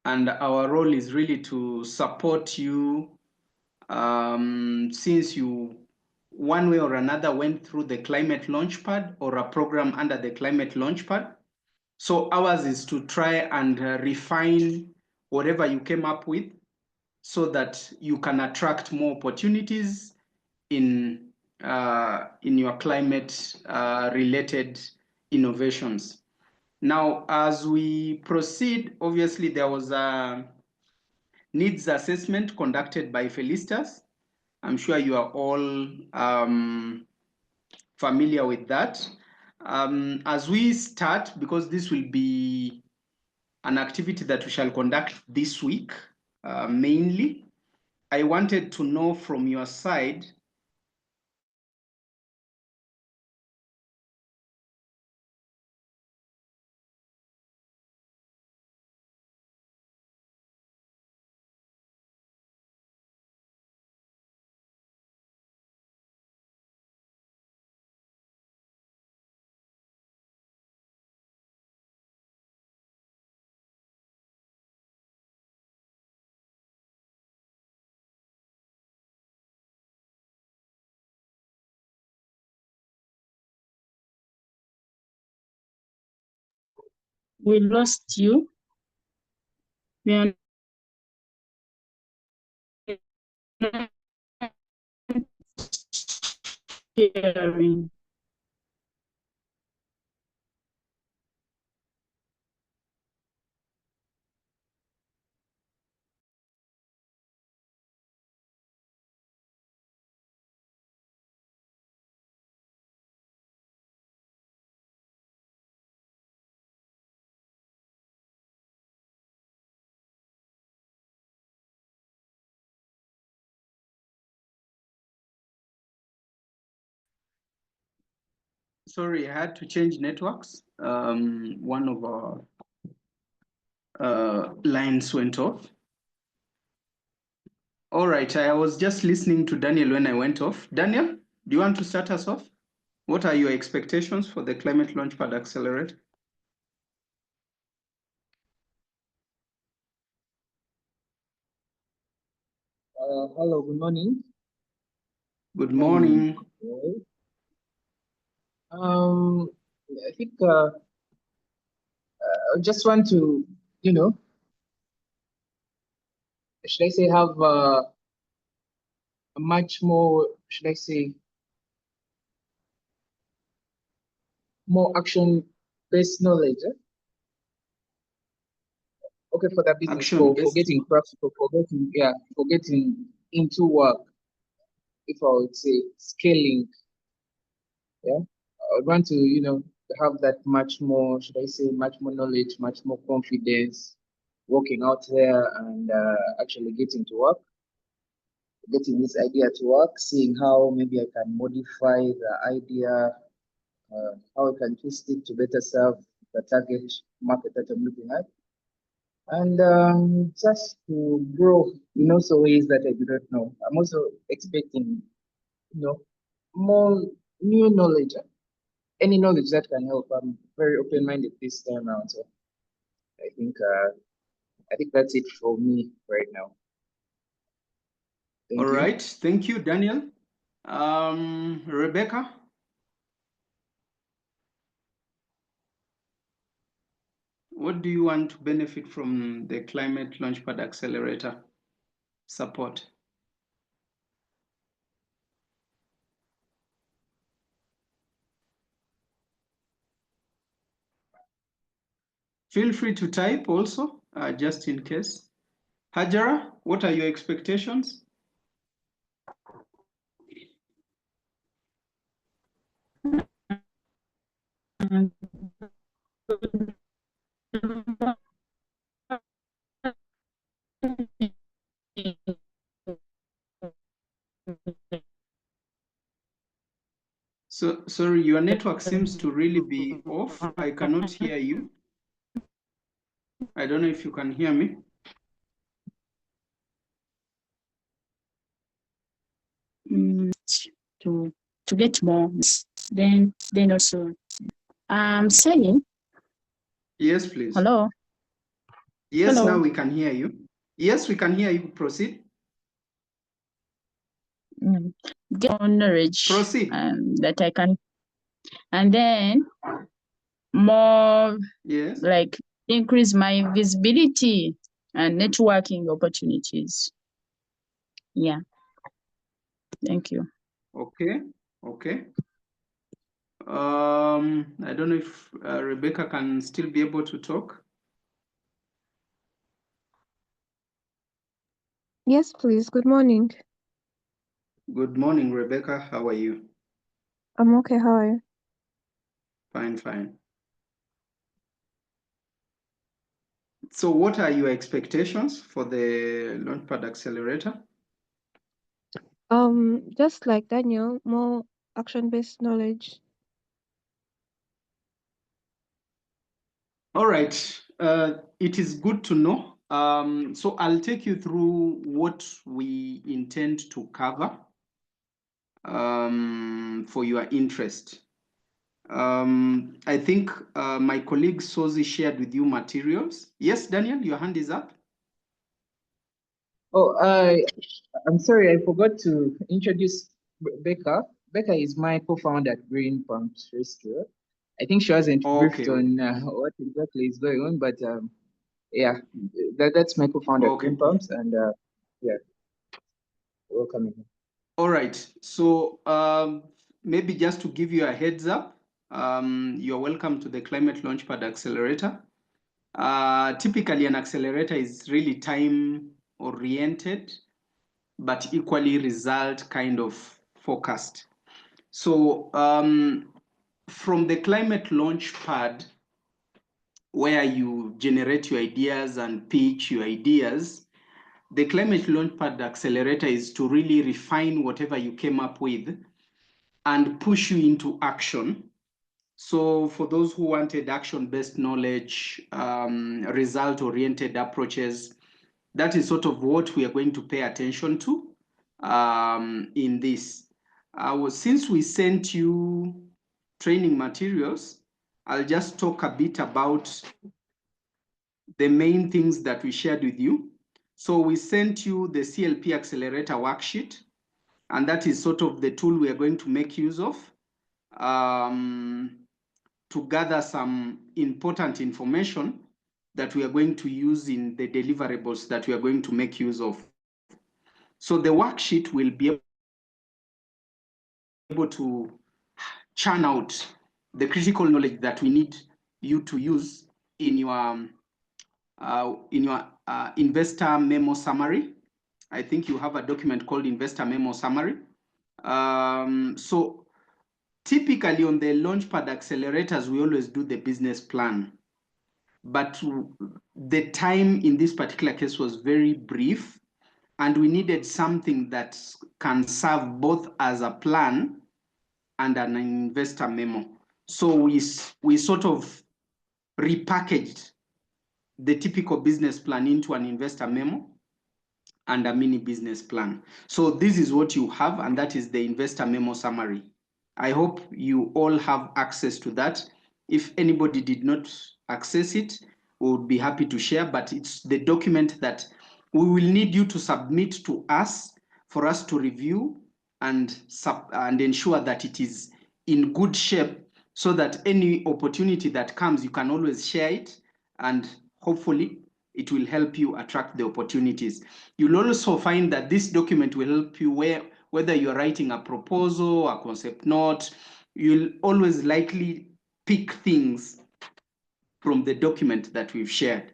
and our role is really to support you since you, one way or another, went through the Climate Launchpad or a program under the Climate Launchpad. So ours is to try and refine whatever you came up with so that you can attract more opportunities in your climate related innovations. Now, as we proceed, obviously there was a needs assessment conducted by Felicitas. I'm sure you are all familiar with that. As we start, because this will be an activity that we shall conduct this week mainly, I wanted to know from your side, We lost you. We are not hearing. sorry, I had to change networks. One of our lines went off. All right, I was just listening to Daniel when I went off. Daniel, do you want to start us off? What are your expectations for the Climate Launchpad Accelerator? Hello, good morning. Good morning. I think I just want to, should I say, have a much more, should I say, more action-based knowledge. Okay, for that business, for getting practical, for getting into work. If I would say scaling, I would want to, have that much more, should I say, much more knowledge, much more confidence, working out there and actually getting to work, getting this idea to work, seeing how maybe I can modify the idea, how I can twist it to better serve the target market that I'm looking at. And just to grow in also ways that I do not know. I'm also expecting, more new knowledge, any knowledge that can help. I'm very open-minded this time around. So I think that's it for me right now. All right, thank you, Daniel. Rebecca? What do you want to benefit from the Climate Launchpad Accelerator support? Feel free to type also, just in case. Hajara, what are your expectations? So, sorry, your network seems to really be off. I cannot hear you. I don't know if you can hear me. To get more, then also saying Yes, please. Hello. Yes, Hello. now we can hear you. Yes, we can hear you. Proceed. Get more knowledge. Proceed. That I can, and then more, yes, like, increase my visibility and networking opportunities. Yeah. Thank you. Okay. Okay. I don't know if Rebecca can still be able to talk. Yes, please. Good morning. Good morning, Rebecca. How are you? I'm okay. How are you? Fine, fine. So what are your expectations for the Launchpad Accelerator? Just like Daniel, more action-based knowledge. All right. It is good to know. So I'll take you through what we intend to cover for your interest. I think my colleague Sozi shared with you materials. Yes, Daniel, your hand is up. Oh, I'm sorry, I forgot to introduce Becca. Becca is my co-founder at Green Pumps Rescue. I think she hasn't briefed on what exactly is going on, but yeah, that's my co-founder at Green Pumps, and yeah, welcome. All right. So maybe just to give you a heads up, you're welcome to the Climate Launchpad Accelerator. Typically, an accelerator is really time-oriented, but equally result kind of focused. So from the Climate Launchpad, where you generate your ideas and pitch your ideas, the Climate Launchpad Accelerator is to really refine whatever you came up with and push you into action. So for those who wanted action-based knowledge, result-oriented approaches, that is sort of what we are going to pay attention to in this. Since we sent you training materials, I'll just talk a bit about the main things that we shared with you. So we sent you the CLP Accelerator worksheet, and that is sort of the tool we are going to make use of to gather some important information that we are going to use in the deliverables that we are going to make use of. So the worksheet will be able to churn out the critical knowledge that we need you to use in your investor memo summary. I think you have a document called investor memo summary. So typically on the Launchpad accelerators, we always do the business plan. But the time in this particular case was very brief, and we needed something that can serve both as a plan and an investor memo. So we sort of repackaged the typical business plan into an investor memo and a mini business plan. So this is what you have, and that is the investor memo summary. I hope you all have access to that. If anybody did not access it, we would be happy to share, but it's the document that we will need you to submit to us for us to review and ensure that it is in good shape, so that any opportunity that comes, you can always share it, and hopefully it will help you attract the opportunities. You'll also find that this document will help you whether you're writing a proposal, a concept note, you'll always likely pick things from the document that we've shared.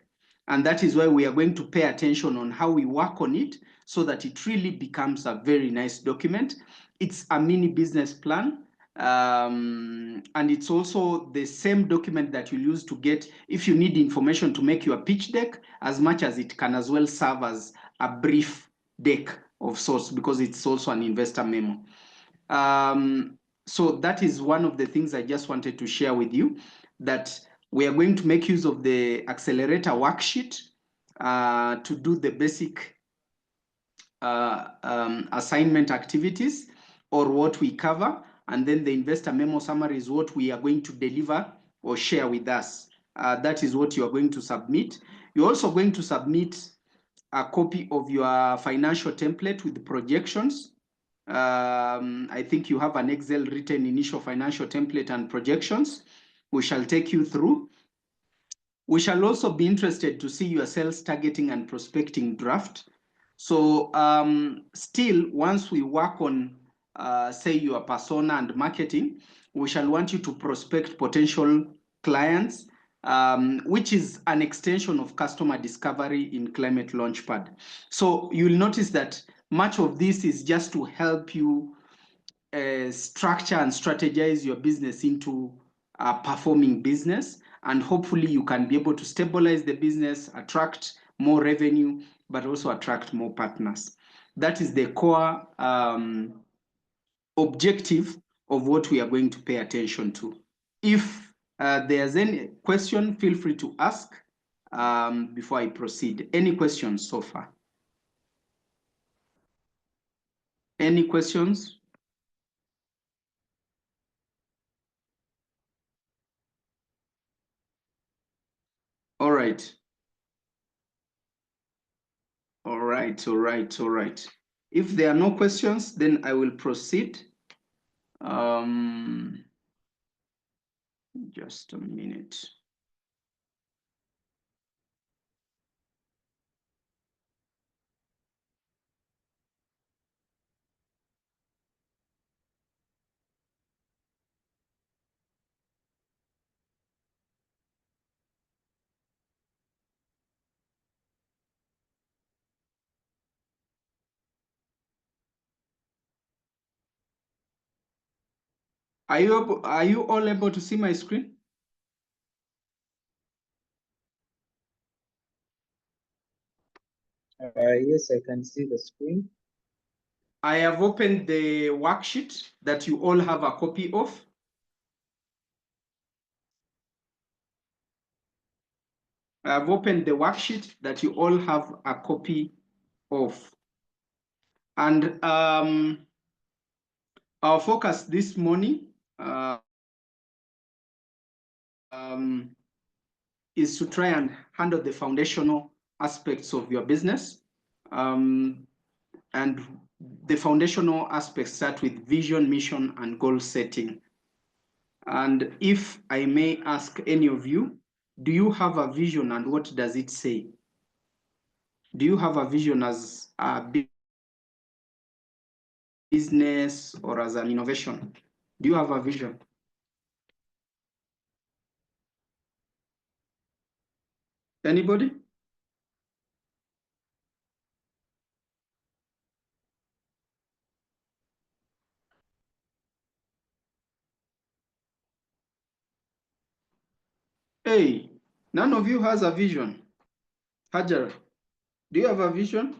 And that is why we are going to pay attention on how we work on it so that it really becomes a very nice document. It's a mini business plan. And it's also the same document that you'll use to get, if you need information to make your pitch deck, as much as it can as well serve as a brief deck of sorts, because it's also an investor memo. So that is one of the things I just wanted to share with you, that we are going to make use of the accelerator worksheet to do the basic assignment activities, or what we cover, and then the investor memo summary is what we are going to deliver or share with us That is what you are going to submit. You're also going to submit a copy of your financial template with the projections. I think you have an Excel written initial financial template and projections. We shall take you through. We shall also be interested to see your sales targeting and prospecting draft. So still, once we work on, say, your persona and marketing, we shall want you to prospect potential clients, which is an extension of customer discovery in Climate Launchpad. So you'll notice that much of this is just to help you structure and strategize your business into a performing business. And hopefully you can be able to stabilize the business, attract more revenue, but also attract more partners. That is the core objective of what we are going to pay attention to. If there's any question, feel free to ask before I proceed. Any questions so far? Any questions? All right. All right, all right, all right. If there are no questions, then I will proceed. Just a minute. Are you all able to see my screen? Yes, I can see the screen. I have opened the worksheet that you all have a copy of. I have opened the worksheet that you all have a copy of. And our focus this morning is to try and handle the foundational aspects of your business. And the foundational aspects start with vision, mission, and goal setting. And if I may ask any of you, do you have a vision and what does it say? Do you have a vision as a business or as an innovation? Do you have a vision? Anybody? Hey, none of you has a vision. Hajar, do you have a vision?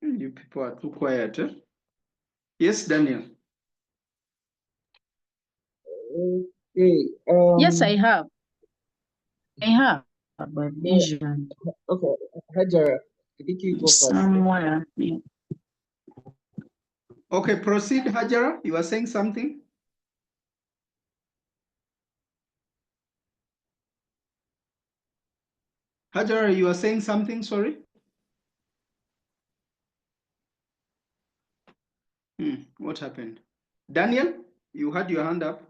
You people are too quiet. Eh? Yes, Daniel. Okay. Yes, I have. I have a vision. Okay, Hajara, did you go first? Somewhere. Yeah. Okay, proceed, Hajara. You are saying something? Hajara, you are saying something, sorry? What happened? Daniel, you had your hand up.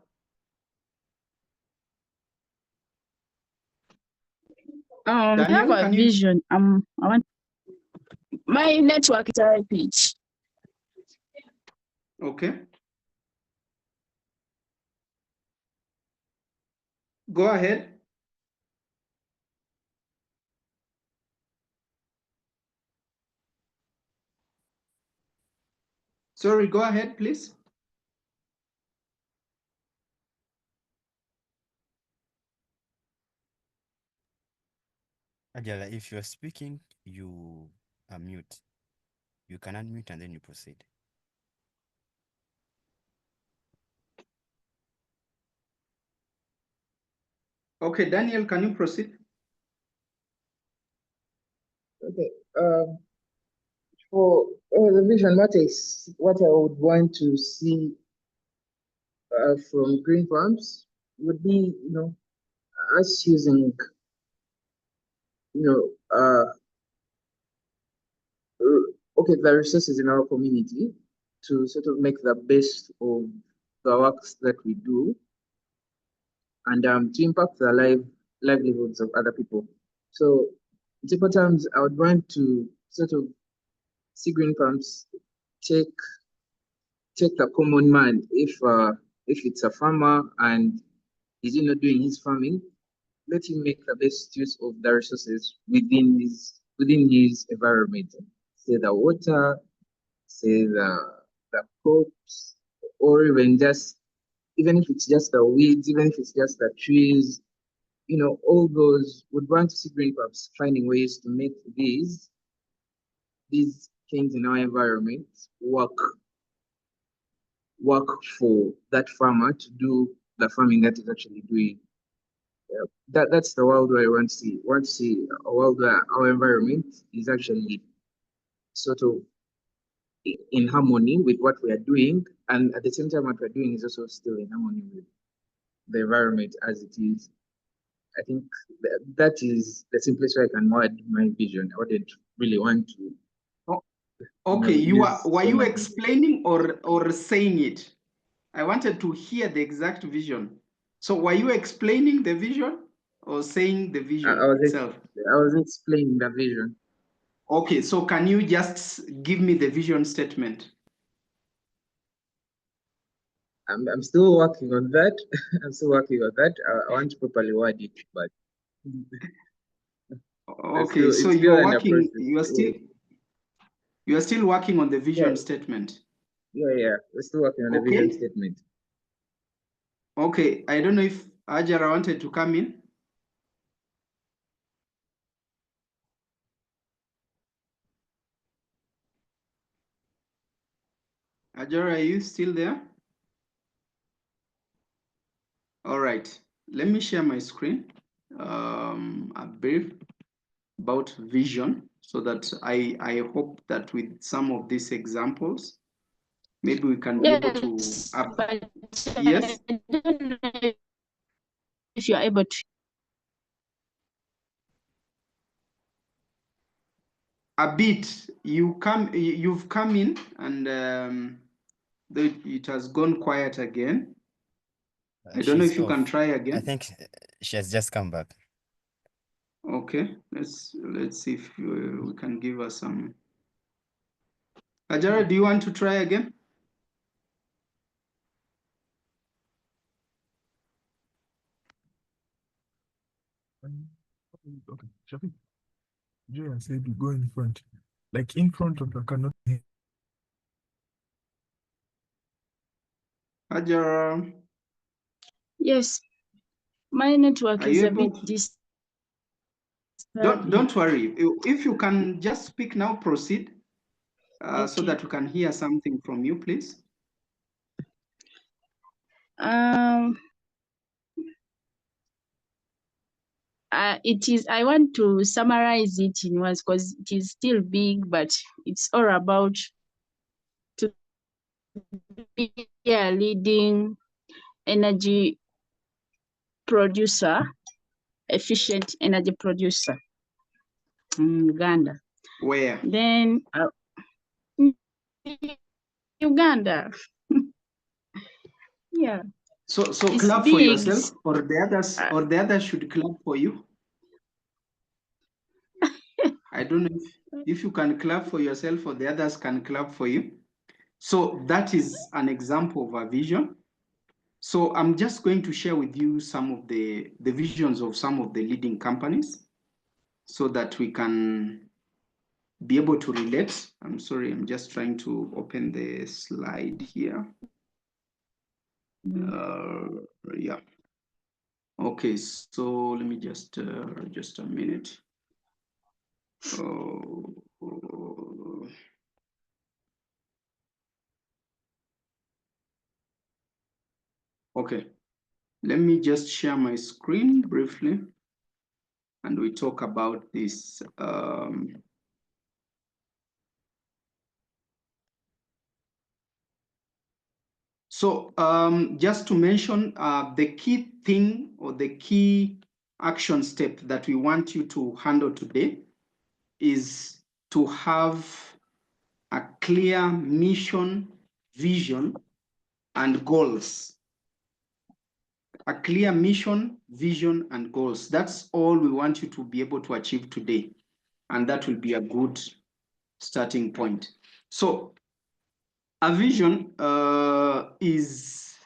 I have a vision. I want my network is high pitch. Okay. Go ahead. Sorry, go ahead, please. Ajala, if you're speaking, you are mute. You can unmute and then you proceed. Okay, Daniel, can you proceed? For the vision, what I would want to see from green farms would be, us using, okay, the resources in our community to sort of make the best of the works that we do, and to impact the livelihoods of other people. So, in simple terms, I would want to sort of see green farms take the common man. If it's a farmer and he's not doing his farming, let him make the best use of the resources within his environment. Say the water, say the crops, or even if it's just the weeds, even if it's just the trees, all those would want to see green crops finding ways to make these things in our environment work for that farmer to do the farming that is actually doing. That's the world where I want to see. I want to see a world where our environment is actually sort of in harmony with what we are doing, and at the same time what we're doing is also still in harmony with the environment as it is. I think that is the simplest way I can word my vision. I wouldn't really want to. Okay, were you explaining or saying it? I wanted to hear the exact vision. So were you explaining the vision or saying the vision itself? I was explaining the vision. Okay, so can you just give me the vision statement? I'm still working on that. I'm still working on that. I want to properly word it, but okay, so you're working. You are still working on the vision statement. Yeah. We're still working on the vision statement. Okay, I don't know if Ajara wanted to come in. Ajara, are you still there? All right, let me share my screen. A brief about vision, so that I hope that with some of these examples, maybe we can be able to. Yes. If you are able to. A bit. You've come in, and it has gone quiet again. I don't know if you can try again. I think she has just come back. Okay, let's see if we can give her some. Ajara, do you want to try again? Okay, Shafi. Jaya said we go in front. Like in front of the cannot. Ajara. Yes, my network is a bit distant. Don't worry. If you can just speak now, proceed, so that we can hear something from you, please. It is. I want to summarize it in words because it is still big, but it's all about to be a leading energy producer, efficient energy producer in Uganda. Where? Then Uganda. Yeah. So clap for yourself, or the others should clap for you. I don't know if you can clap for yourself or the others can clap for you. So that is an example of a vision. So I'm just going to share with you some of the visions of some of the leading companies so that we can be able to relate. I'm sorry, I'm just trying to open the slide here. Yeah. Okay, so let me just a minute. Okay, let me just share my screen briefly, and we talk about this. So just to mention the key thing or the key action step that we want you to handle today is to have a clear mission, vision, and goals. A clear mission, vision, and goals. That's all we want you to be able to achieve today. And that will be a good starting point. So a vision is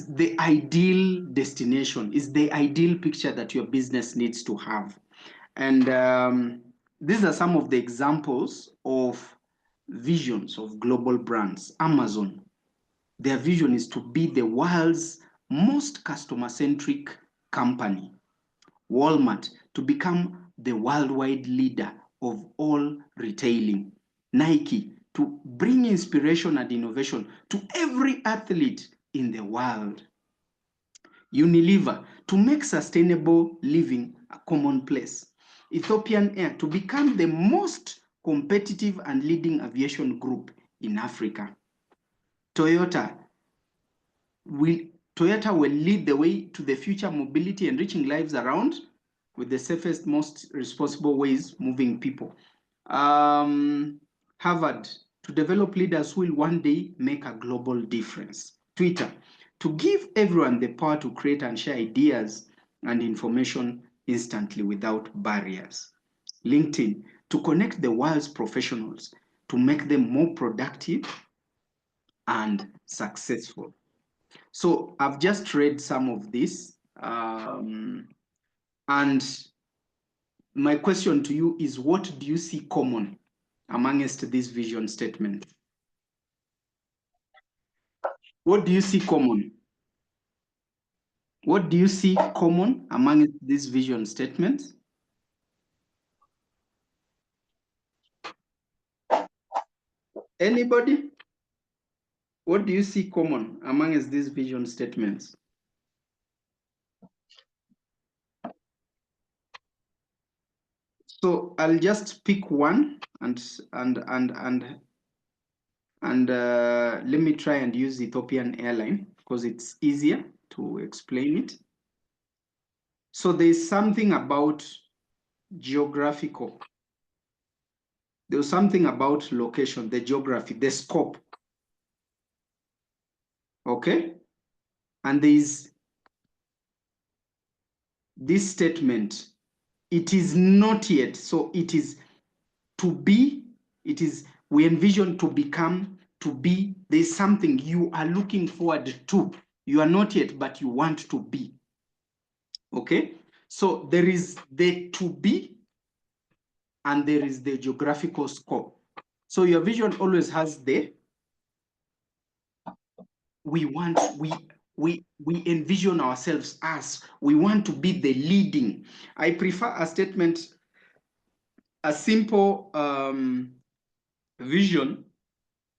the ideal destination, is the ideal picture that your business needs to have. And these are some of the examples of visions of global brands. Amazon, their vision is to be the world's most customer-centric company. Walmart, to become the worldwide leader of all retailing. Nike, to bring inspiration and innovation to every athlete in the world. Unilever, to make sustainable living a commonplace. Ethiopian Air, to become the most competitive and leading aviation group in Africa. Toyota will lead the way to the future mobility, enriching lives around with the safest, most responsible ways moving people. Harvard, to develop leaders who will one day make a global difference. Twitter, to give everyone the power to create and share ideas and information instantly without barriers. LinkedIn, to connect the world's professionals, to make them more productive and successful. So I've just read some of this, and my question to you is, what do you see common amongst these vision statements? What do you see common? What do you see common among these vision statements? Anybody? What do you see common among these vision statements? So I'll just pick one and let me try and use Ethiopian Airline because it's easier to explain it. So there's something about geographical. There's something about location, the geography, the scope. Okay? And there's this statement, it is not yet. So it is to be, it is, we envision to become, to be, there's something you are looking forward to. You are not yet, but you want to be. Okay? So there is the to be, and there is the geographical scope. So your vision always has the, we want, we envision ourselves as, we want to be the leading. I prefer a statement, a simple vision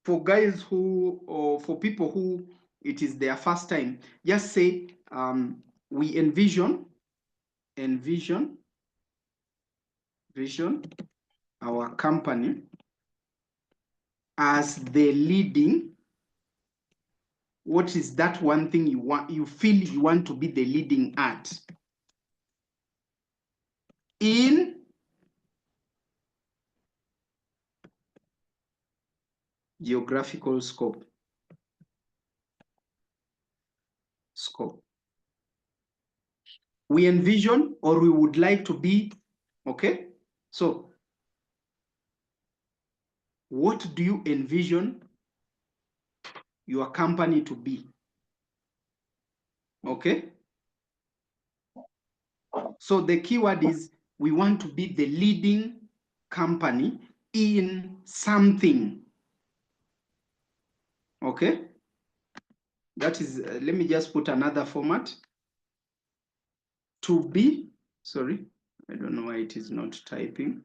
for guys who, or for people who it is their first time. Just say, we envision our company as the leading. What is that one thing you want, you feel you want to be the leading at? In geographical scope. We envision, or we would like to be, okay? So what do you envision your company to be? Okay? So the keyword is, we want to be the leading company in something. Okay? That is, let me just put another format. To be, sorry, I don't know why it is not typing.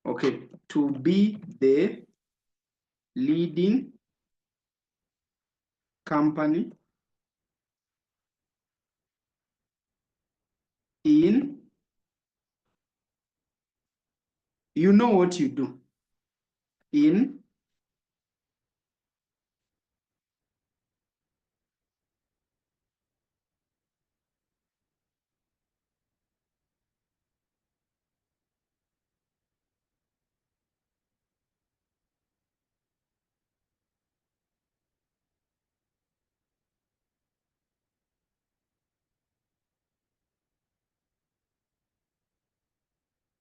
Okay, to be the leading company in, you know what you do, in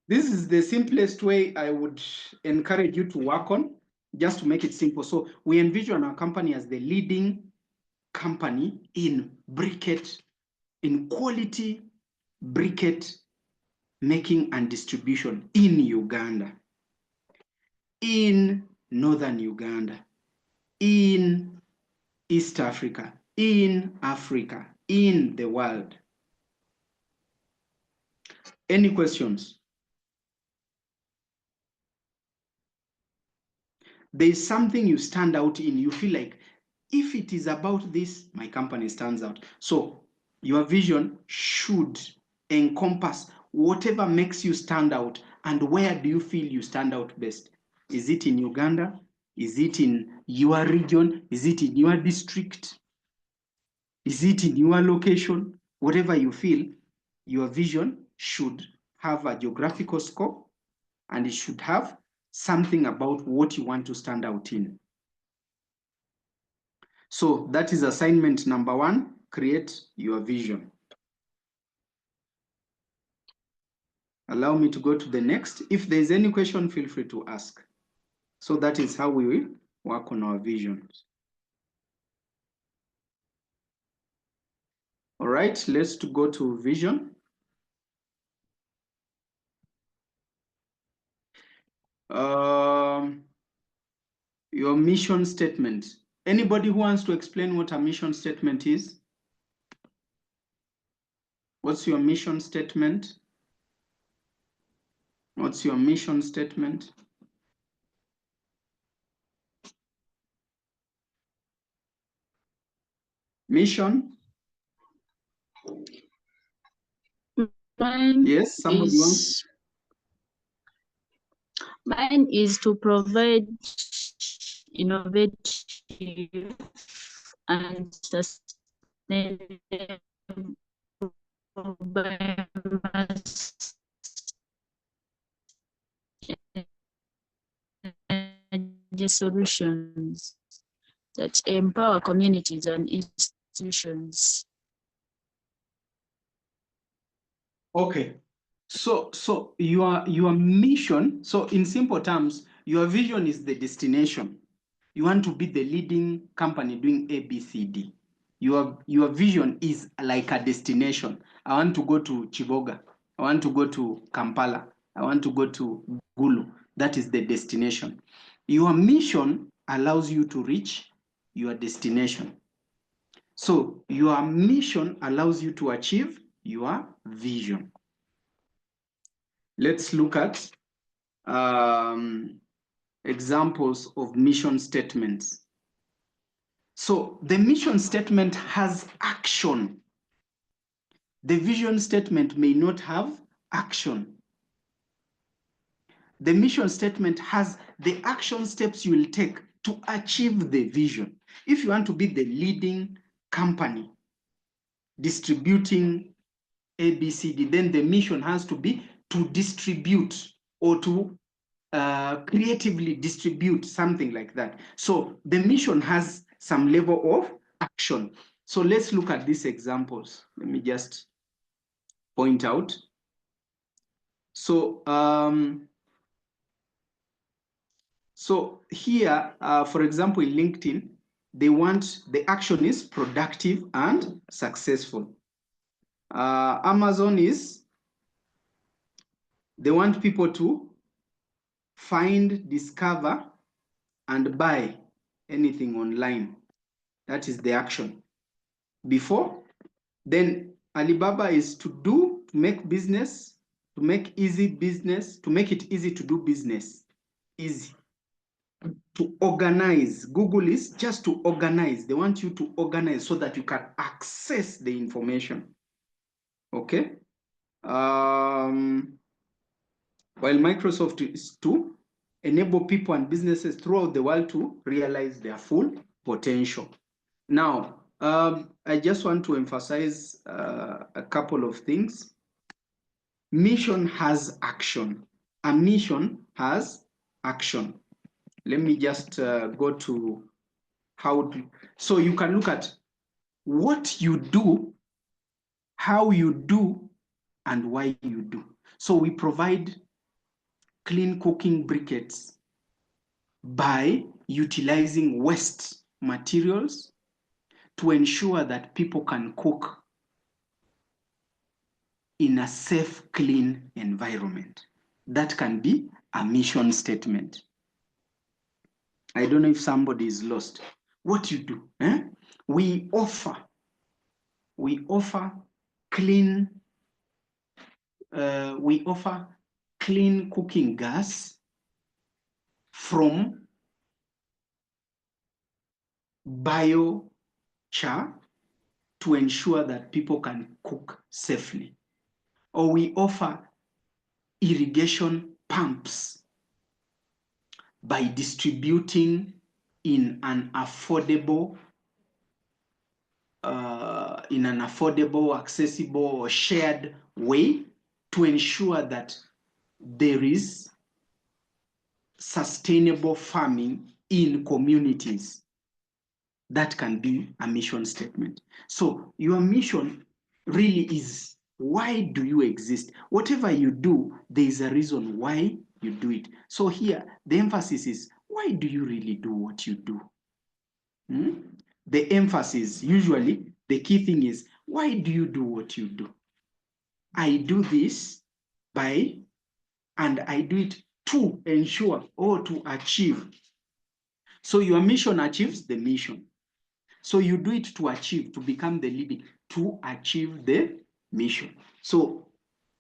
This is the simplest way I would encourage you to work on, just to make it simple. So we envision our company as the leading company in briquette, in quality briquette making and distribution in Uganda, in Northern Uganda, in East Africa, in Africa, in the world. Any questions? There's something you stand out in, you feel like, if it is about this, my company stands out. So your vision should encompass whatever makes you stand out, and where do you feel you stand out best? Is it in Uganda? Is it in your region? Is it in your district? Is it in your location? Whatever you feel, your vision should have a geographical scope, and it should have something about what you want to stand out in. So that is assignment number 1, create your vision. Allow me to go to the next. If there's any question, feel free to ask. So that is how we will work on our visions. All right, let's go to vision. Your mission statement. Anybody who wants to explain what a mission statement is? What's your mission statement? What's your mission statement? Mission? Yes, somebody wants. Mine is to provide innovative and sustainable solutions that empower communities and institutions. Okay, so your mission, so in simple terms, your vision is the destination. You want to be the leading company doing ABCD. Your vision is like a destination. I want to go to Chiboga. I want to go to Kampala. I want to go to Gulu. That is the destination. Your mission allows you to reach your destination. So your mission allows you to achieve your vision. Let's look at examples of mission statements. So the mission statement has action. The vision statement may not have action. The mission statement has the action steps you will take to achieve the vision. If you want to be the leading company distributing ABCD, then the mission has to be to distribute or to creatively distribute, something like that. So the mission has some level of action. So let's look at these examples. Let me just point out. So here, for example, in LinkedIn, they want the action is productive and successful. Amazon is, they want people to find, discover, and buy anything online. That is the action. Before, then Alibaba is to do, to make business, to make easy business, to make it easy to do business. Easy. To organize. Google is just to organize. They want you to organize so that you can access the information. Okay. While Microsoft is to enable people and businesses throughout the world to realize their full potential. Now, I just want to emphasize a couple of things. Mission has action. A mission has action. Let me just go to how to, so you can look at what you do, how you do, and why you do. So we provide clean cooking briquettes by utilizing waste materials to ensure that people can cook in a safe, clean environment. That can be a mission statement. I don't know if somebody is lost. What you do? We offer clean. We offer clean cooking gas from biochar to ensure that people can cook safely. Or we offer irrigation pumps by distributing in an affordable, accessible, or shared way to ensure that there is sustainable farming in communities. That can be a mission statement. So your mission really is, why do you exist? Whatever you do, there is a reason why you do it. So here, the emphasis is, why do you really do what you do? The emphasis, usually, the key thing is, why do you do what you do? I do this and I do it to ensure or to achieve. So your mission achieves the mission. So you do it to achieve, to become the leader, to achieve the mission. So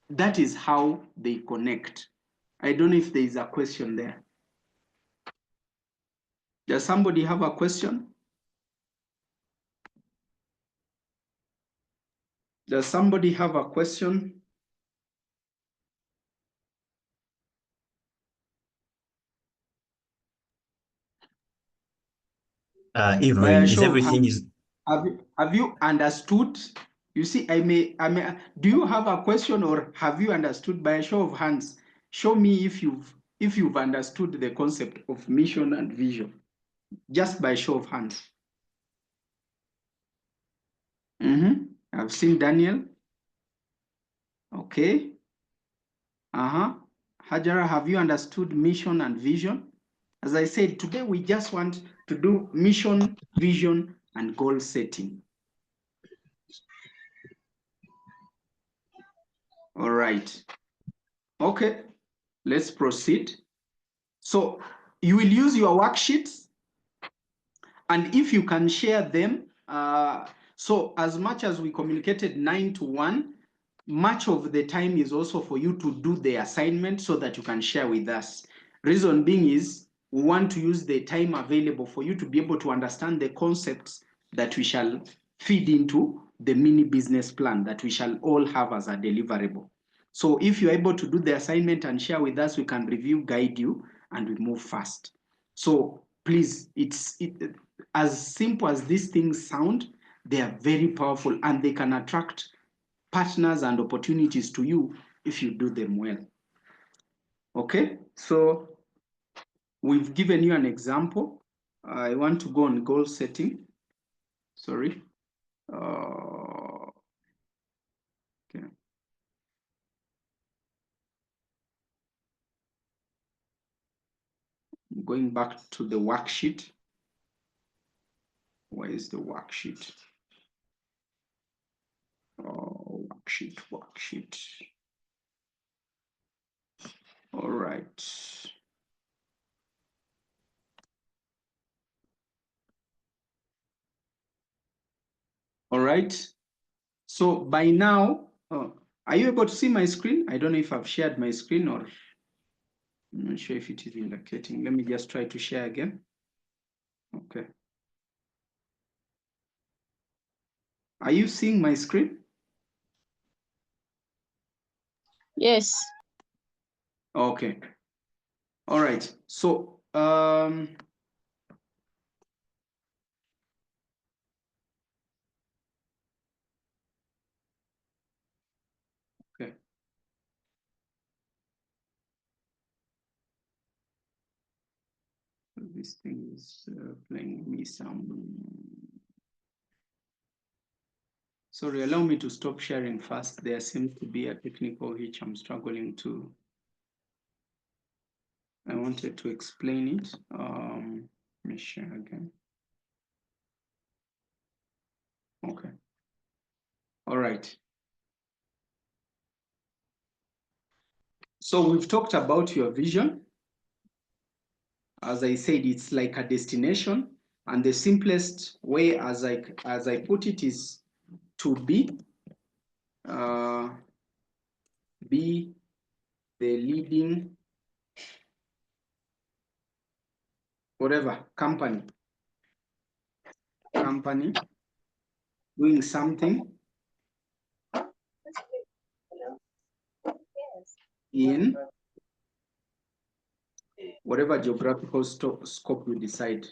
that is how they connect. I don't know if there is a question there. Does somebody have a question? Does somebody have a question? Avery, is everything is... Have you understood? You see, do you have a question, or have you understood? By a show of hands, show me if you've understood the concept of mission and vision. Just by show of hands. I've seen Daniel. Okay. Hajara, have you understood mission and vision? As I said, today we just want to do mission, vision, and goal setting. All right. Okay, let's proceed. So you will use your worksheets, and if you can share them, so as much as we communicated 9 to 1, much of the time is also for you to do the assignment so that you can share with us. Reason being is we want to use the time available for you to be able to understand the concepts that we shall feed into the mini business plan that we shall all have as a deliverable. So if you're able to do the assignment and share with us, we can review, guide you, and we move fast. So please, as simple as these things sound, they are very powerful and they can attract partners and opportunities to you if you do them well. Okay, so we've given you an example. I want to go on goal setting. Sorry. Okay. Going back to the worksheet. Where is the worksheet? Oh, worksheet. All right. All right. So by now, are you able to see my screen? I don't know if I've shared my screen, or I'm not sure if it is indicating. Let me just try to share again. Okay. Are you seeing my screen? Yes. Okay. All right. So okay. This thing is playing me some. Sorry, allow me to stop sharing first. There seems to be a technical hitch I'm struggling to I wanted to explain it. Let me share again. Okay. All right. So we've talked about your vision. As I said, it's like a destination, and the simplest way, as I put it, is to be the leading whatever company doing something in whatever geographical scope you decide.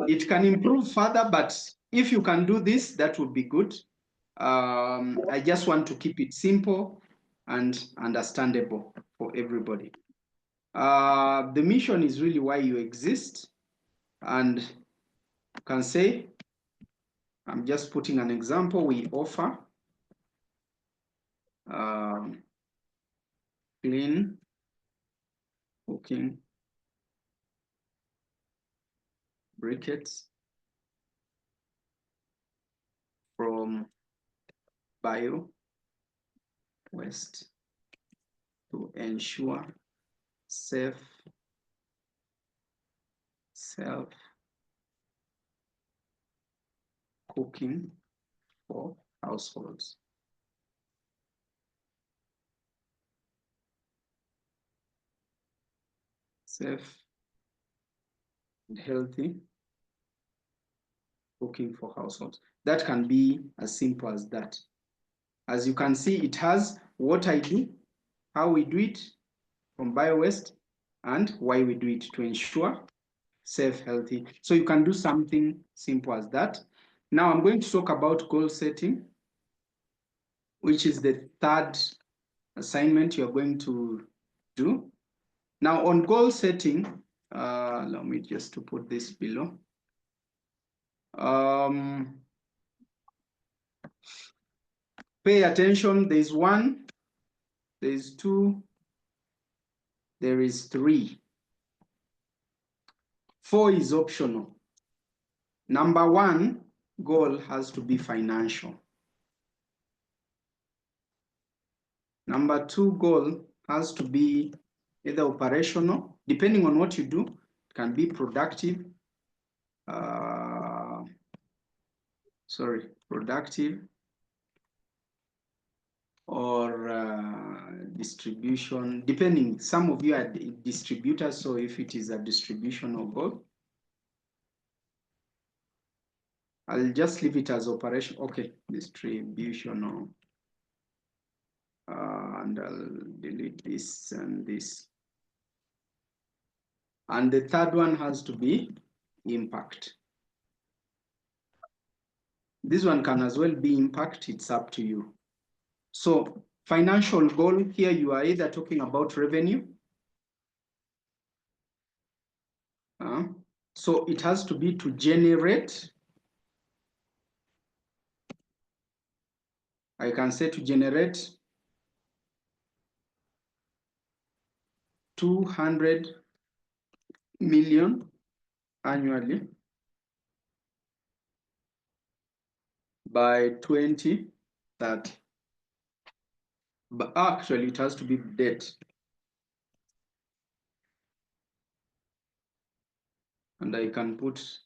It can improve further, but if you can do this, that would be good. I just want to keep it simple and understandable for everybody. The mission is really why you exist, and you can say, I'm just putting an example, we offer clean cooking briquettes from bio waste to ensure safe self-cooking for households. Safe and healthy cooking for households. That can be as simple as that. As you can see, it has what I do, how we do it from bio-waste, and why we do it to ensure safe, healthy. So you can do something simple as that. Now I'm going to talk about goal setting, which is the third assignment you're going to do. Now on goal setting, allow me just to put this below. Pay attention, there's 1, there's 2, there is 3. 4 is optional. Number 1 goal has to be financial. Number 2 goal has to be either operational, depending on what you do, it can be productive, productive, or distribution, depending. Some of you are distributors, so if it is a distributional goal, I'll just leave it as operation. Okay, distributional. And I'll delete this and this. And the third one has to be impact. This one can as well be impact, it's up to you. So financial goal here, you are either talking about revenue. So it has to be to generate. I can say to generate 200 million annually by 2030. But actually it has to be debt. And I can put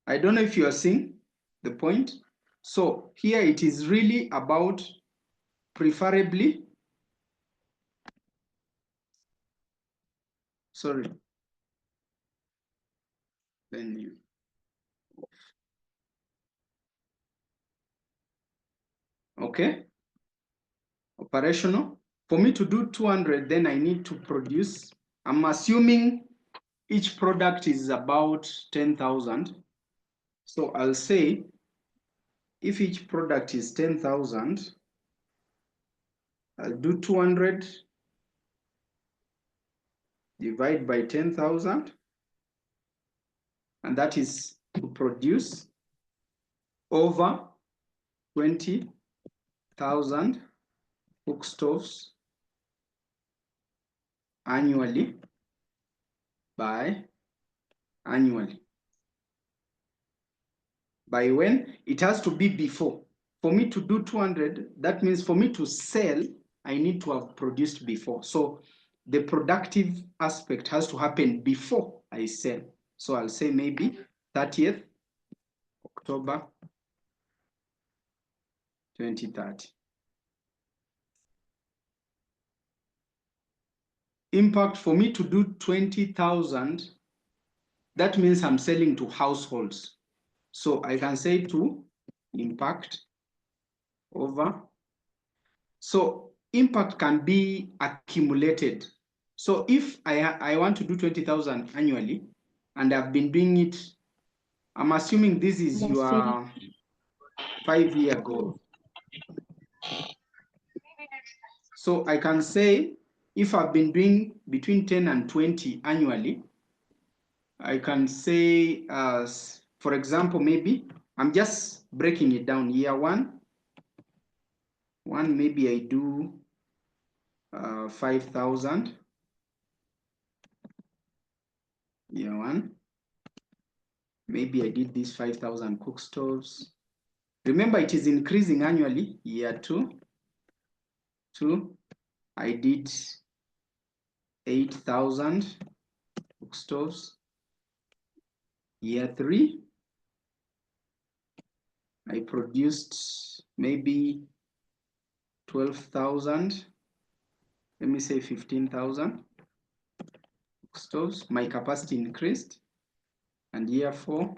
I don't know if you are seeing the point. So here it is really about preferably, then okay, operational. For me to do 200, then I need to produce, I'm assuming each product is about 10,000. So I'll say if each product is 10,000, I'll do 200 divide by 10,000, and that is to produce over 20,000 cook stoves annually by annually. By when? It has to be before. For me to do 200, that means for me to sell, I need to have produced before. So the productive aspect has to happen before I sell. So I'll say maybe 30th October 2030. Impact for me to do 20,000, that means I'm selling to households. So I can say to impact over. So impact can be accumulated. So if I want to do 20,000 annually and I've been doing it, I'm assuming this is your 5-year goal. So I can say if I've been doing between 10 and 20 annually, I can say, for example, maybe I'm just breaking it down. Year one, maybe I do 5,000. Year one, maybe I did these 5,000 cook stoves. Remember, it is increasing annually. Year two, I did 8,000 cook stoves. Year three, I produced maybe 12,000. Let me say 15,000 cook stoves. My capacity increased. And year four,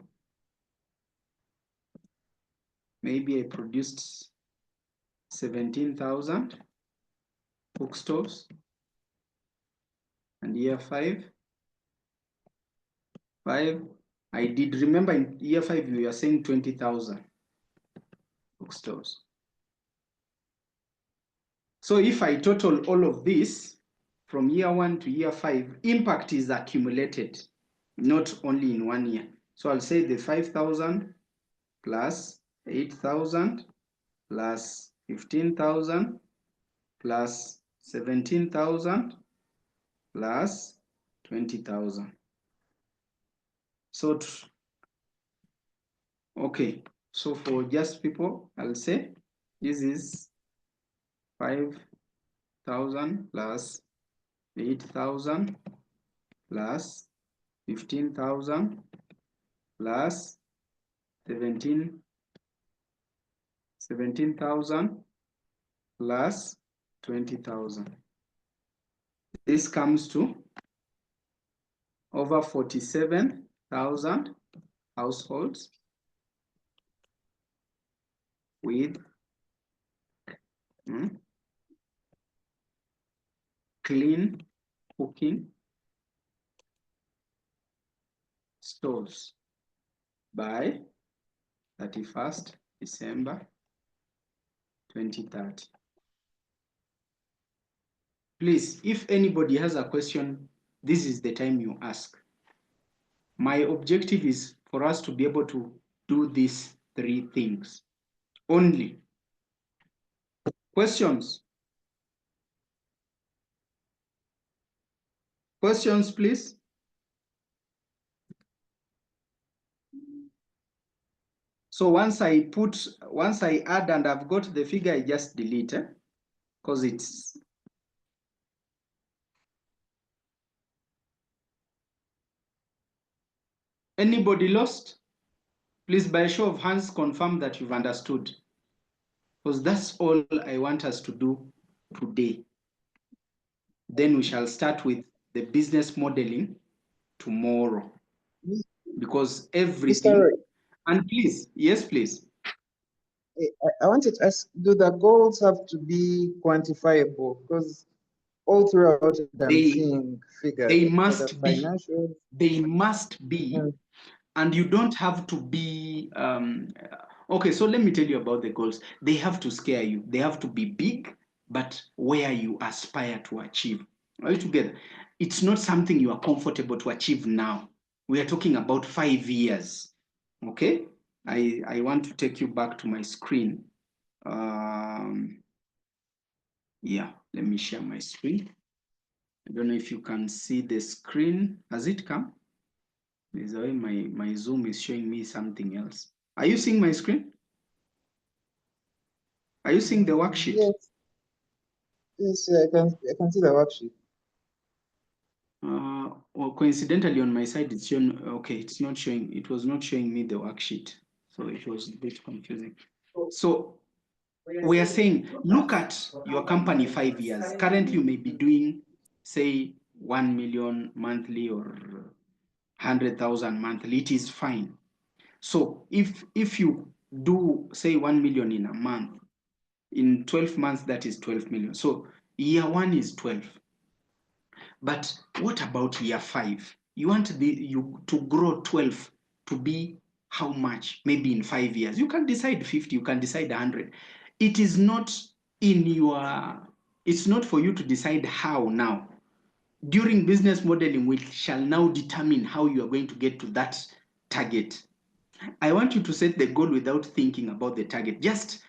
maybe I produced 17,000 cook stoves. And year five, I did, remember in year five, we were saying 20,000 cook stoves. So if I total all of this from year one to year five, impact is accumulated, not only in 1 year. So I'll say the 5,000 plus 8,000 plus 15,000 plus 17,000 plus 20,000. So, okay, so for just people, I'll say this is 5,000 plus 8,000 plus 15,000 plus 17,000 plus 20,000. This comes to over 47,000 households with clean cooking stoves by 31st December 2030. Please, if anybody has a question, this is the time you ask. My objective is for us to be able to do these 3 things only. Questions? Questions, please. So once I add and I've got the figure, I just delete it because it's anybody lost? Please, by a show of hands, confirm that you've understood, because that's all I want us to do today. Then we shall start with the business modeling tomorrow, because everything. And please, yes, please. I wanted to ask, do the goals have to be quantifiable? Because all throughout I'm seeing figures. They must be. They must be. And you don't have to be, okay, so let me tell you about the goals. They have to scare you. They have to be big, but where you aspire to achieve. All together. It's not something you are comfortable to achieve now. We are talking about 5 years, okay? I want to take you back to my screen Yeah, let me share my screen. I don't know if you can see the screen. Has it come? There's a way my Zoom is showing me something else. Are you seeing my screen? Are you seeing the worksheet? Yes, yes, I can see the worksheet. Well, coincidentally on my side, it's showing, okay, it's not showing, it was not showing me the worksheet. So it was a bit confusing. So we are saying, look at your company 5 years. Currently, you may be doing, say, 1 million monthly or 100,000 monthly. It is fine. So if you do, say, 1 million in a month, in 12 months, that is 12 million. So year one is 12. But what about year 5? You want you to grow 12 to be how much? Maybe in 5 years. You can decide 50, you can decide 100. It is not in your, it's not for you to decide how now. During business modeling, we shall now determine how you are going to get to that target. I want you to set the goal without thinking about the target. Just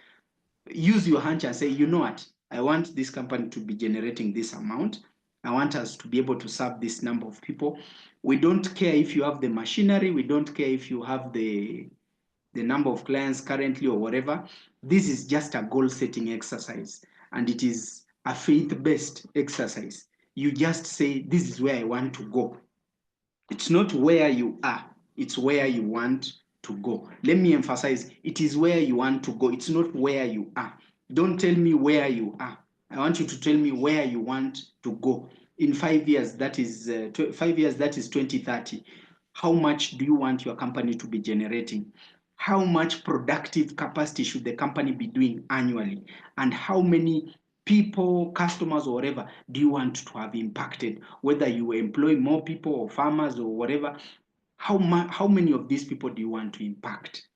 use your hunch and say, you know what? I want this company to be generating this amount. I want us to be able to serve this number of people. We don't care if you have the machinery. We don't care if you have the number of clients currently or whatever. This is just a goal setting exercise, and it is a faith-based exercise. You just say, this is where I want to go. It's not where you are, it's where you want to go. Let me emphasize, it is where you want to go. It's not where you are. Don't tell me where you are. I want you to tell me where you want to go. In 5 years, that is 5 years, that is 2030. How much do you want your company to be generating? How much productive capacity should the company be doing annually? And how many people, customers, or whatever do you want to have impacted? Whether you employ more people or farmers or whatever, how many of these people do you want to impact?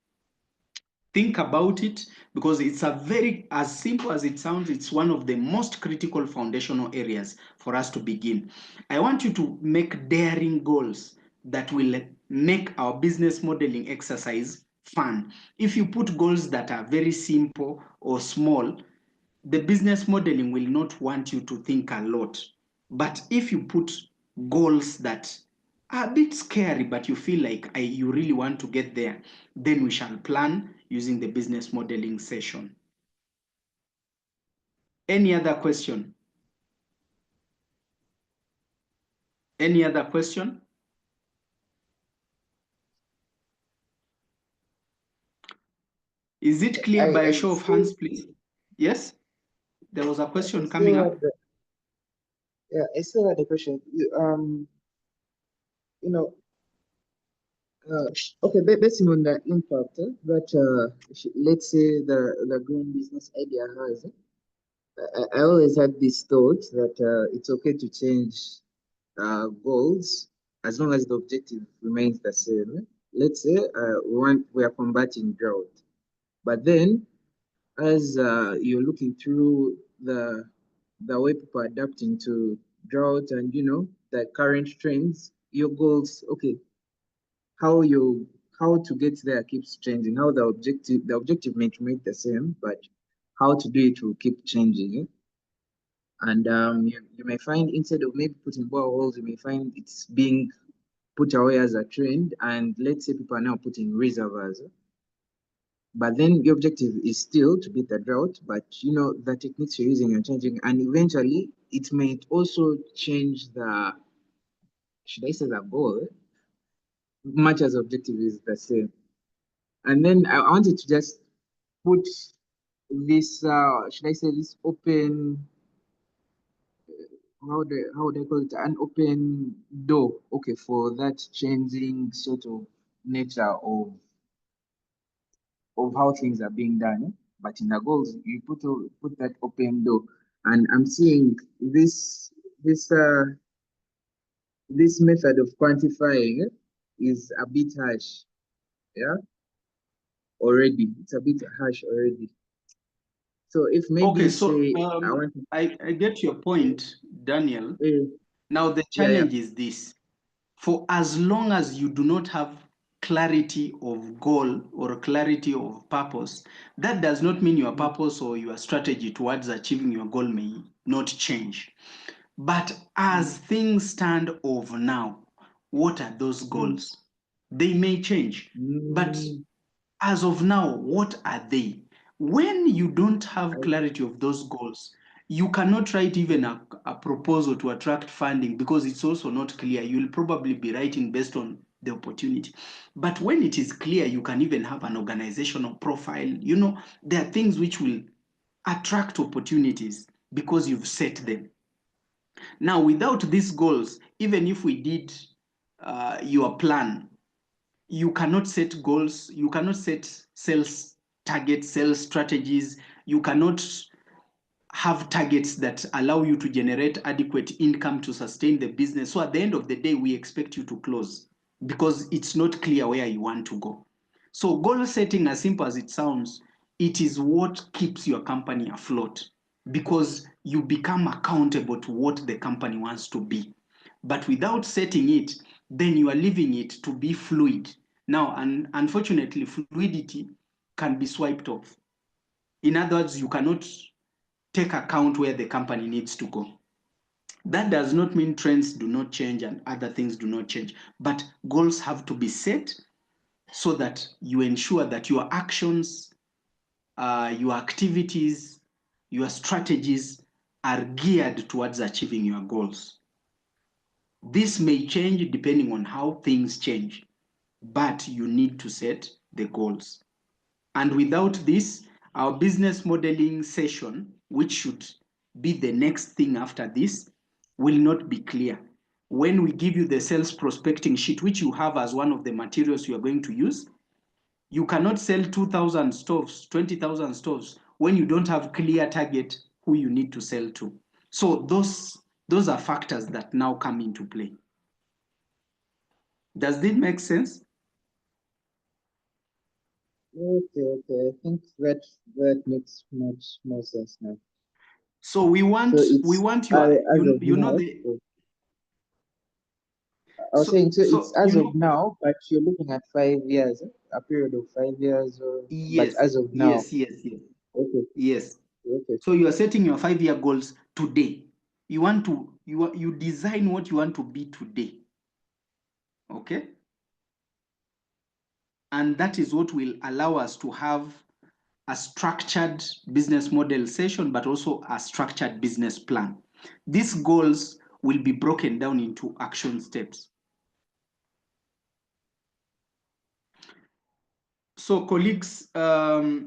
Think about it, because it's a very, as simple as it sounds, it's one of the most critical foundational areas for us to begin. I want you to make daring goals that will make our business modeling exercise fun. If you put goals that are very simple or small, the business modeling will not want you to think a lot. But if you put goals that are a bit scary, but you feel like you really want to get there, then we shall plan using the business modeling session. Any other question? Any other question? Is it clear by a show of hands, please? Yes? There was a question coming up. Yeah, I still had a question. You know, okay, based on the impact that let's say the green business idea has. I always had this thought that it's okay to change goals as long as the objective remains the same. Let's say we are combating drought, but then as you're looking through the way people are adapting to drought and the current trends, your goals, okay, how to get there keeps changing. How the objective may remain the same, but how to do it will keep changing. And you may find instead of maybe putting boreholes, you may find it's being put away as a trend. And let's say people are now putting reservoirs. But then the objective is still to beat the drought, but the techniques you're using are changing. And eventually it may also change should I say the goal, much as objective is the same. And then I wanted to just put this, should I say this open, how do I call it, an open door, okay, for that changing sort of nature of how things are being done. But in the goals, you put that open door, and I'm seeing this this method of quantifying is a bit harsh, yeah, already. It's a bit harsh already. So if maybe Okay, so say I want to, I get your point, Daniel. Now the yeah, challenge is this: for as long as you do not have clarity of goal or clarity of purpose, that does not mean your purpose or your strategy towards achieving your goal may not change. But as things stand of now, what are those goals? They may change, but as of now, what are they? When you don't have clarity of those goals, you cannot write even a proposal to attract funding because it's also not clear. You'll probably be writing based on the opportunity. But when it is clear, you can even have an organizational profile. You know, there are things which will attract opportunities because you've set them. Now, without these goals, even if we did your plan, you cannot set goals, you cannot set sales targets, sales strategies, you cannot have targets that allow you to generate adequate income to sustain the business. So at the end of the day, we expect you to close because it's not clear where you want to go. So goal setting, as simple as it sounds, it is what keeps your company afloat because you become accountable to what the company wants to be. But without setting it, then you are leaving it to be fluid. Now, and unfortunately, fluidity can be swiped off. In other words, you cannot take account where the company needs to go. That does not mean trends do not change and other things do not change, but goals have to be set so that you ensure that your actions, your activities, your strategies are geared towards achieving your goals. This may change depending on how things change, but you need to set the goals. And without this, our business modeling session, which should be the next thing after this, will not be clear. When we give you the sales prospecting sheet, which you have as one of the materials you are going to use, you cannot sell 2,000 stoves, 20,000 stoves when you don't have clear target who you need to sell to. So those are factors that now come into play. Does this make sense? Okay. I think that makes much more sense now. So we want your you know the. I was saying, so it's as of now, but you're looking at 5 years, a period of 5 years, or yes, but as of now. Yes. Okay. Yes. Okay. So you are setting your 5-year goals today. You want to you design what you want to be today. Okay? And that is what will allow us to have a structured business model session, but also a structured business plan. These goals will be broken down into action steps. So colleagues, for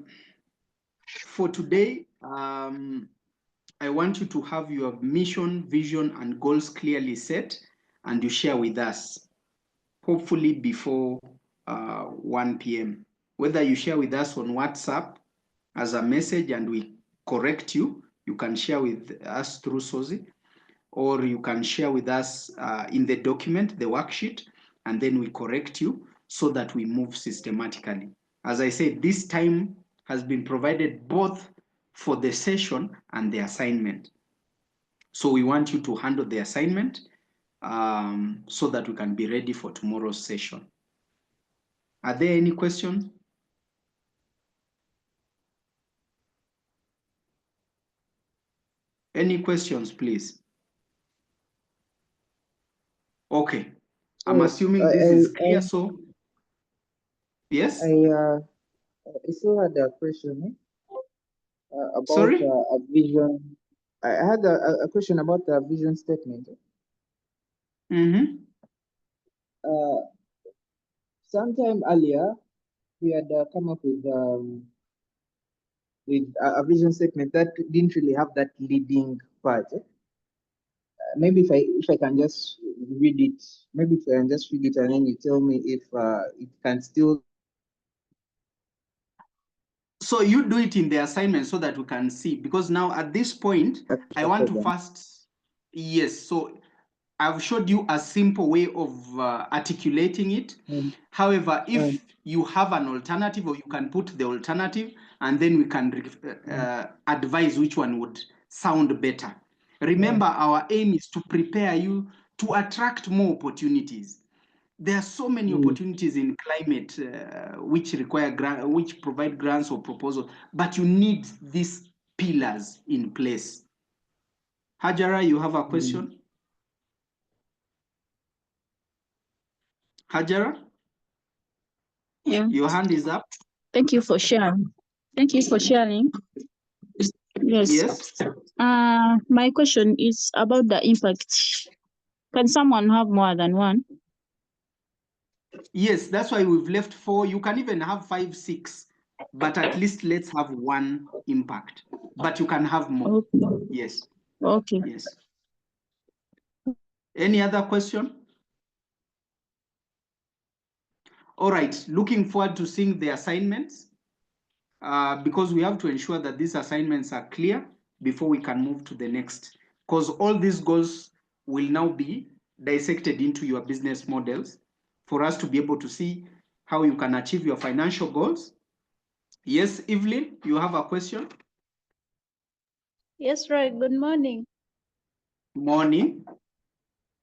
today, I want you to have your mission, vision, and goals clearly set, and you share with us, hopefully before 1 p.m. Whether you share with us on WhatsApp as a message and we correct you, you can share with us through SOSI, or you can share with us in the document, the worksheet, and then we correct you so that we move systematically. As I said, this time has been provided both for the session and the assignment. So we want you to handle the assignment so that we can be ready for tomorrow's session. Are there any questions? Any questions, please? Okay. I'm assuming this is clear, so yes? I still had a question about Sorry? a vision. I had a question about the vision statement. Sometime earlier, we had come up with a vision statement that didn't really have that leading part. Maybe if I can just read it, maybe if I can just read it and then you tell me if it can still. So you do it in the assignment so that we can see, because now at this point, I want to first, yes, so I've showed you a simple way of articulating it. However, if you have an alternative, or you can put the alternative, and then we can advise which one would sound better. Remember, our aim is to prepare you to attract more opportunities. There are so many opportunities in climate which require which provide grants or proposals, but you need these pillars in place. Hajara, you have a question? Hajara? Yeah. Your hand is up. Thank you for sharing. Thank you for sharing. Yes. Yes. My question is about the impact. Can someone have more than one? Yes, that's why we've left 4. You can even have 5, 6, but at least let's have one impact. But you can have more. Okay. Yes. Okay. Yes. Any other question? All right. Looking forward to seeing the assignments because we have to ensure that these assignments are clear before we can move to the next. Because all these goals will now be dissected into your business models for us to be able to see how you can achieve your financial goals. Yes, Evelyn, you have a question? Yes, right. Good morning. Morning.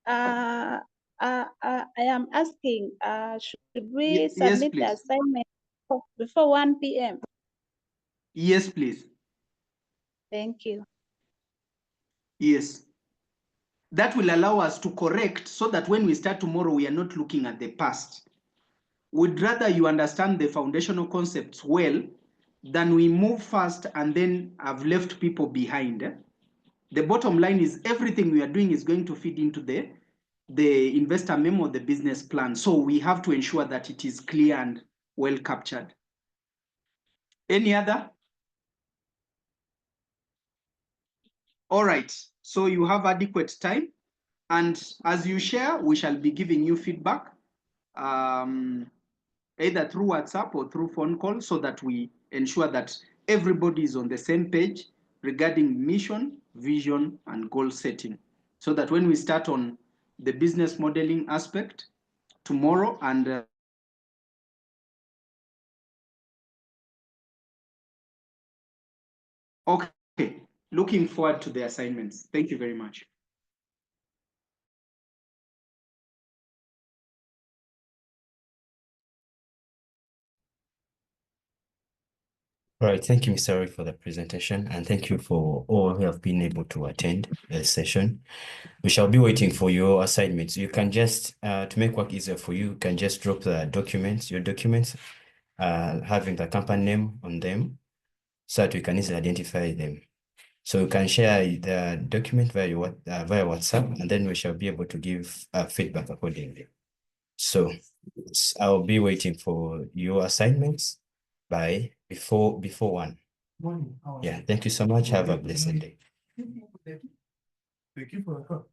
I am asking, should we Yes, submit the please. assignment before 1 p.m.? Yes, please. Thank you. Yes. That will allow us to correct so that when we start tomorrow, we are not looking at the past. We'd rather you understand the foundational concepts well than we move fast and then have left people behind. The bottom line is everything we are doing is going to feed into the investor memo, the business plan. So we have to ensure that it is clear and well captured. Any other? All right. So you have adequate time. And as you share, we shall be giving you feedback, either through WhatsApp or through phone call, so that we ensure that everybody is on the same page regarding mission, vision, and goal setting. So that when we start on the business modeling aspect tomorrow and okay, looking forward to the assignments. Thank you very much. All right, thank you, Mr. Roy, for the presentation, and thank you for all who have been able to attend the session. We shall be waiting for your assignments. You can just, to make work easier for you, can just drop the documents, your documents, having the company name on them, so that we can easily identify them. So you can share the document via WhatsApp, and then we shall be able to give feedback accordingly. So I'll be waiting for your assignments by before 1. Yeah, thank you so much. Have a blessed day. Thank you for